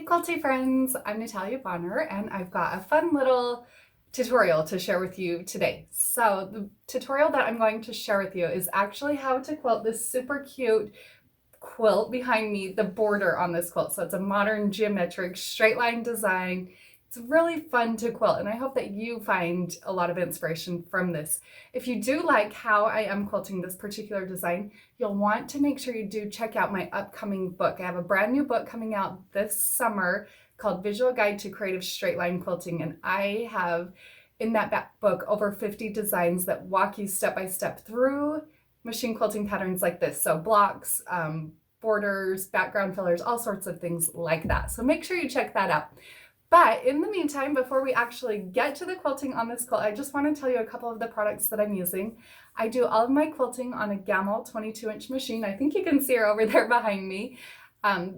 Quilty friends, I'm Natalia Bonner and I've got a fun little tutorial to share with you today. So the tutorial that I'm going to share with you is actually how to quilt this super cute quilt behind me, the border on this quilt. So it's a modern geometric straight line design. It's really fun to quilt and I hope that you find a lot of inspiration from this. If you do like how I am quilting this particular design, you'll want to make sure you do check out my upcoming book. I have a brand new book coming out this summer called Visual Guide to Creative Straight Line Quilting, and I have in that book over 50 designs that walk you step by step through machine quilting patterns like this. So blocks, borders, background fillers, all sorts of things like that. So make sure you check that out. But in the meantime, before we actually get to the quilting on this quilt, I just want to tell you a couple of the products that I'm using. I do all of my quilting on a Gammill 22-inch machine. I think you can see her over there behind me.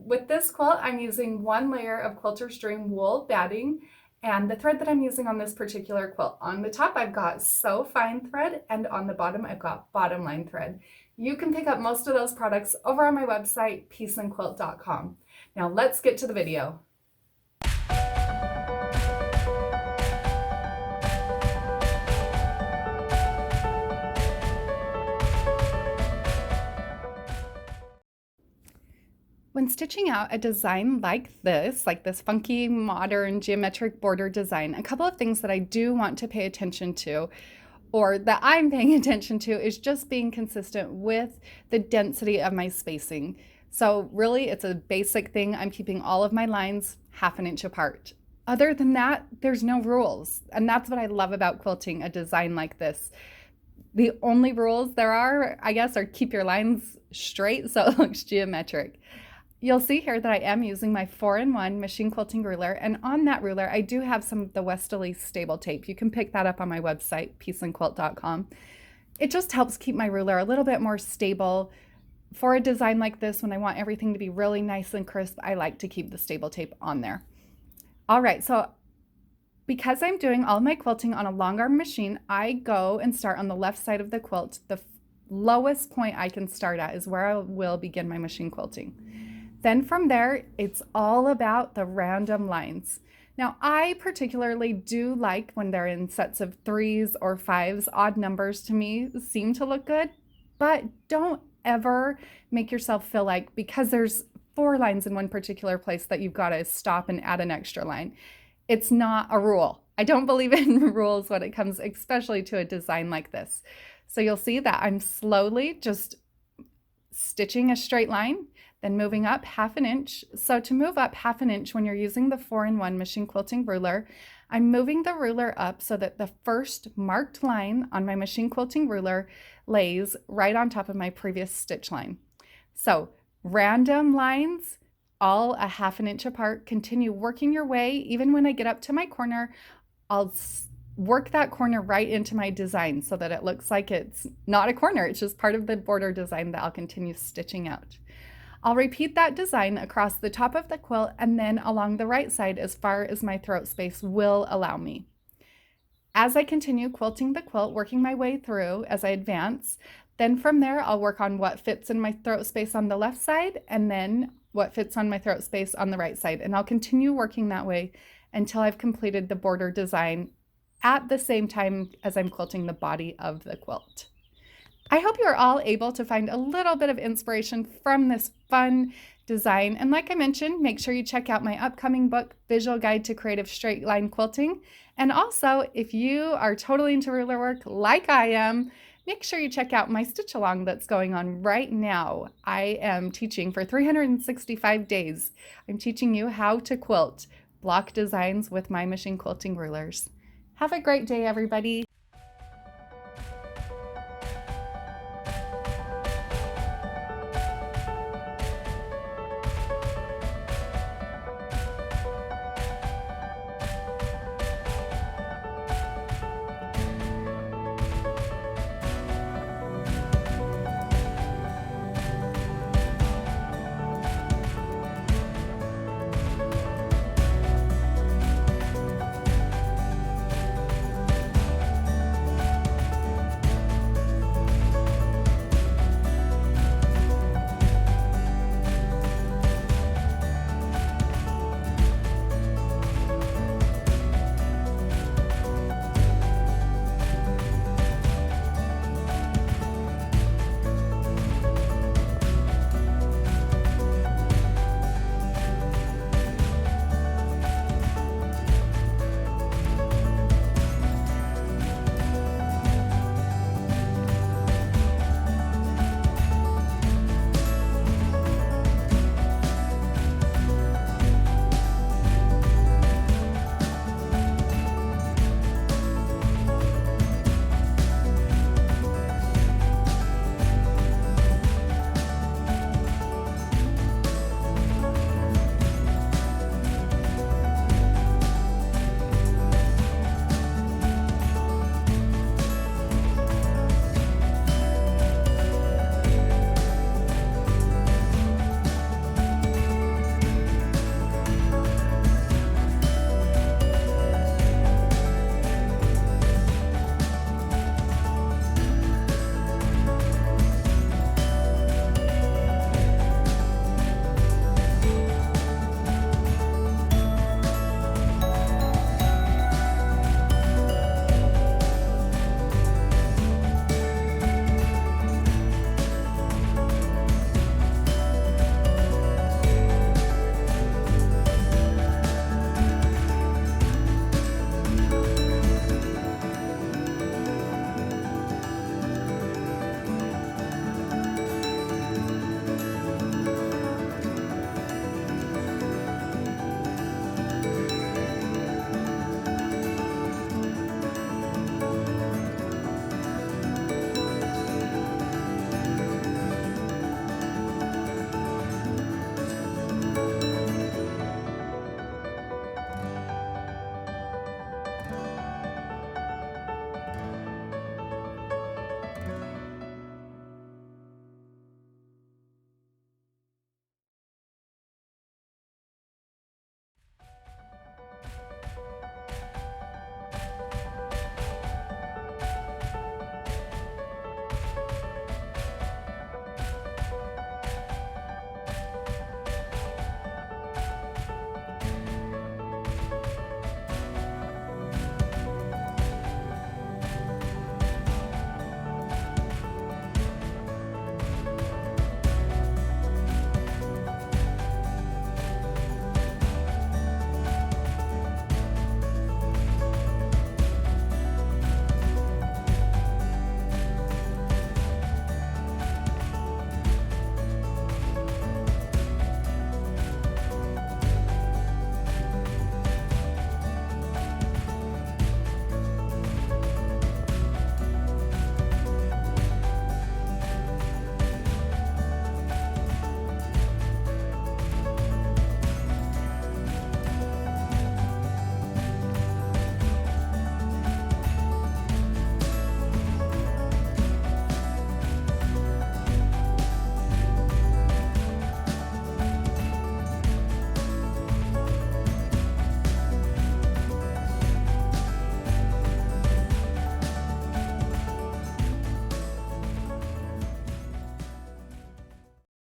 With this quilt, I'm using one layer of Quilter's Dream wool batting, and the thread that I'm using on this particular quilt. On the top, I've got Sew Fine thread, and on the bottom, I've got Bottom Line thread. You can pick up most of those products over on my website, peaceandquilt.com. Now let's get to the video. When stitching out a design like this funky modern geometric border design, a couple of things that I do want to pay attention to, or that I'm paying attention to, is just being consistent with the density of my spacing. So really it's a basic thing. I'm keeping all of my lines 1/2 inch apart. Other than that, there's no rules. And that's what I love about quilting a design like this. The only rules there are, I guess, are keep your lines straight so it looks geometric. You'll see here that I am using my 4-in-1 machine quilting ruler, and on that ruler I do have some of the Westerly stable tape. You can pick that up on my website, peaceandquilt.com. It just helps keep my ruler a little bit more stable. For a design like this, when I want everything to be really nice and crisp, I like to keep the stable tape on there. All right, so because I'm doing all my quilting on a long arm machine, I go and start on the left side of the quilt. The lowest point I can start at is where I will begin my machine quilting. Then from there, it's all about the random lines. Now, I particularly do like when they're in sets of 3s or 5s. Odd numbers to me seem to look good, but don't ever make yourself feel like because there's 4 lines in one particular place that you've got to stop and add an extra line. It's not a rule. I don't believe in rules when it comes especially to a design like this. So you'll see that I'm slowly just stitching a straight line, then moving up 1/2 inch. So to move up 1/2 inch when you're using the 4-in-1 machine quilting ruler, I'm moving the ruler up so that the first marked line on my machine quilting ruler lays right on top of my previous stitch line. So random lines, all a 1/2 inch apart. Continue working your way. Even when I get up to my corner, I'll work that corner right into my design so that it looks like it's not a corner. It's just part of the border design that I'll continue stitching out. I'll repeat that design across the top of the quilt and then along the right side as far as my throat space will allow me. As I continue quilting the quilt, working my way through as I advance, then from there I'll work on what fits in my throat space on the left side and then what fits on my throat space on the right side. And I'll continue working that way until I've completed the border design at the same time as I'm quilting the body of the quilt. I hope you're all able to find a little bit of inspiration from this fun design. And like I mentioned, make sure you check out my upcoming book, Visual Guide to Creative Straight Line Quilting. And also, if you are totally into ruler work like I am, make sure you check out my stitch along that's going on right now. I am teaching for 365 days. I'm teaching you how to quilt block designs with my machine quilting rulers. Have a great day, everybody.